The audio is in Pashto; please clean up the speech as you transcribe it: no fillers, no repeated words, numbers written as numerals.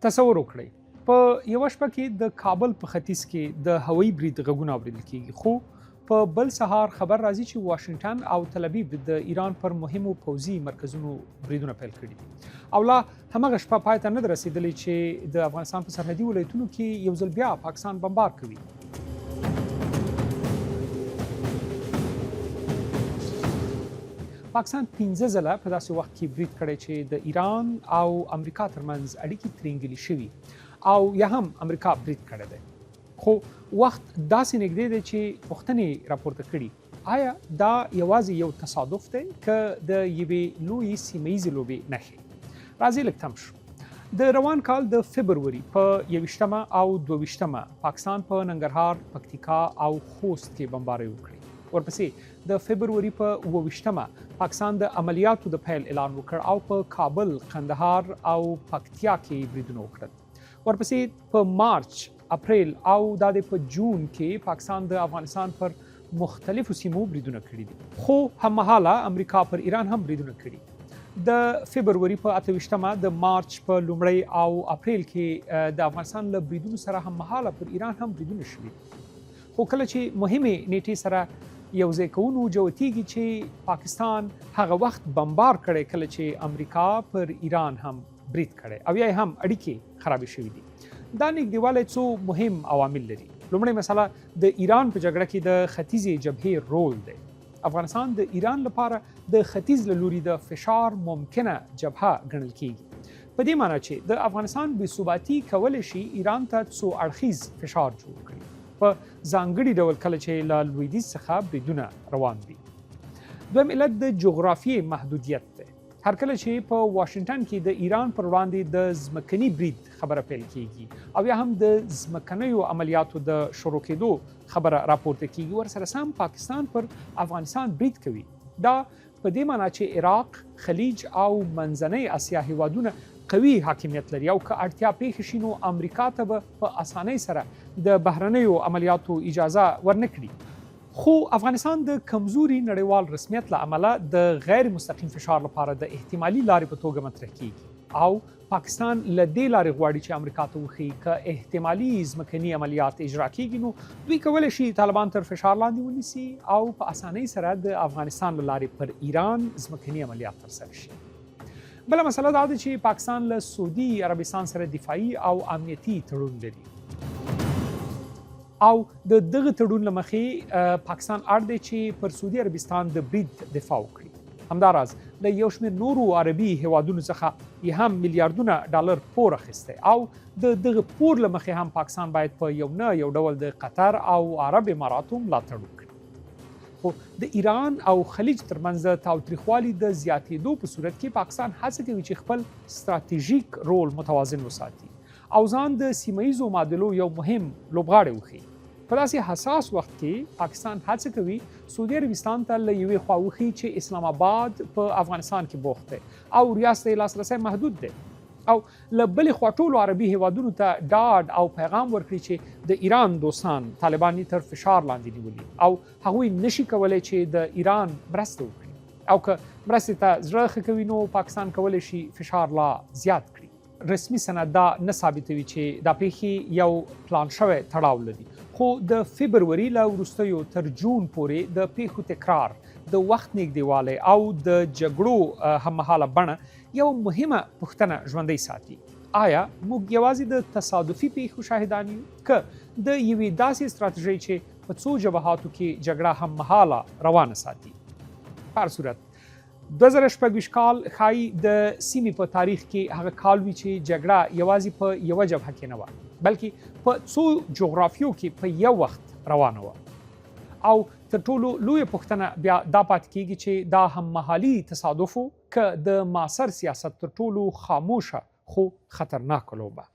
تصور وکړئ په یوه شپه کې د کابل په ختیځ کې د هوایي برید غږونه اورېدل کېږي، خو په بل سهار خبر راځي چې واشنګټن او تل ابیب د ایران پر مهمو پوځي مرکزونو بریدونه پیل کړي دي او لا همغه شپه پای ته نه ده رسېدلې چې د افغانستان په سرحدي ولایتونو کې یو ځل بیا پاکستان بمبار کوي. پاکستان 15 ځله په داسې وخت کې برید کړی چې د ایران او امریکا ترمنځ اړیکې ترینګلې شوي او یا هم امریکا برید کړی دی. خو وخت داسې نږدې دی چې پوښتنې راپورته کړي آیا دا یوازې یو تصادف دی که د یوې لویې سیمه ییزې لوبې نښې؟ راځئ لږ تم شو. د روان کال د فبروري په 21 او 22 پاکستان په ننګرهار، پکتیکا او خوست کې بمبارۍ وکړې. ورپسې د فبروري په 28 پاکستان د عملیاتو د پیل اعلان وکړ او په کابل، قندهار او پکتیا کې بریدونه وکړل. ورپسې په مارچ، اپریل او د جون کې پاکستان د افغانستان پر مختلفو سیمو بریدونه کړي دي، خو هممهاله امریکا پر ایران هم بریدونه کړي. د فبروري په 28 د مارچ په لومړی او اپریل کې د افغانستان له بریدونو سره هممهاله پر ایران هم بریدونه شوي. خو کله چې مهمې نیټې سره یو ځای کوو جوتیږي چې پاکستان هغه وخت بمبار کړی کله چې امریکا پر ایران هم برید کړی او یا هم اړیکې خرابې شوي دي. دا نږدېوالی څو مهم عوامل لري. لومړی مسله د ایران په جګړه کې د ختیځې جبهې رول دی. افغانستان د ایران لپاره د ختیځ له لوري د فشار ممکنه جبهه ګڼل کېږي، په دې معنی چې د افغانستان بې ثباتي کولی شي ایران ته څو اړخیز فشار جوړ کړي، په ځانګړي ډول کله چې له لویدیځ څخه بریدونه روان وي. دویم علت د جغرافیې محدودیت دی. هر کله چې په واشنګټن کې د ایران پر وړاندې د ځمکني برید خبره پیل کېږي او یا هم د ځمکنیو عملیاتو د شروع کېدو خبره راپورته کېږي، ورسره سم پاکستان پر افغانستان برید کوي. دا په دې معنی چې عراق، خلیج او منځنۍ اسیا هیوادونه قوي حاکمیت لري او که اړتیا پیښه شي نو امریکا ته به په اسانۍ سره د بهرنیو عملیاتو اجازه ورنه کړي. خو افغانستان د کمزوري نړیوال رسمیت له امله د غیر مستقیم فشار لپاره د احتمالي لارې په توګه مطرح کېږي او پاکستان له دې لارې غواړي چې امریکا ته وښيي که احتمالي ځمکني عملیات اجرا کېږي نو دوی کولی شي طالبان تر فشار لاندې ونیسي او په اسانۍ سره د افغانستان له لارې پر ایران ځمکني عملیات ترسره شي. بله مسله دا ده چې پاکستان له سعودي عربستان سره دفاعي او امنیتي تړون لري او د دغه تړون له مخې پاکستان اړ دی چې پر سعودي عربستان د برید دفاع وکړي. همداراز له یو شمېر نورو عربي هیوادونو څخه یې هم میلیارډونه ډالر پور اخیستی او د دغه پور له مخې هم پاکستان باید په یو نه یو ډول د قطر او عرب اماراتو ملاتړ وکړي. خو د ایران او خلیج ترمنځ د تاوتریخوالي د زیاتېدو په صورت کې پاکستان هڅه کوي چې خپل ستراتیژیک رول متوازن وساتي او ځان د سیمه ییزو معادلو یو مهم لوبغاړی وښيي. په داسې حساس وخت کې پاکستان هڅه کوي سعودي عربستان ته له یوې خوا وښيي چې اسلام آباد په افغانستان کې بوخت دی او ریاست یې لاسرسی محدود دی، او له بلې خوا ټولو عربي هیوادونو ته ډاډ او پیغام ورکړي چې د ایران دوستان طالبان تر فشار لاندې نیولي او هغوی نشي کولی چې د ایران مرسته وکړي او که مرستې ته زړه ښه کوي نو پاکستان کولی شي فشار لا زیات کړي. رسمي سند دا نه ثابتوي چې دا پیښې یو پلان شوی تړاو لري، خو د فبروري له وروستیو تر جون پورې د پیښو تکرار، د وخت نږدېوالی او د جګړو هممهاله بڼه یو مهمه پوښتنه ژوندۍ ساتي. آیا موږ یوازې د تصادفي پیښو شاهدان یو که د یوې داسې ستراتیژۍ چې په څو جبهاتو کې جګړه هممهاله روانه ساتي؟ په هر صورت 2026 کال ښایي د سیمې په تاریخ کې هغه کال وي چې جګړه یوازې په یوه جبهه کې نه وه بلکې په څو جغرافیو کې په یو وخت روانه وه او تر ټولو لویه پوښتنه بیا دا پاتې کېږي چې دا هممهالي تصادف و که د معاصر سیاست تر ټولو خاموشه خو خطرناکه لوبه.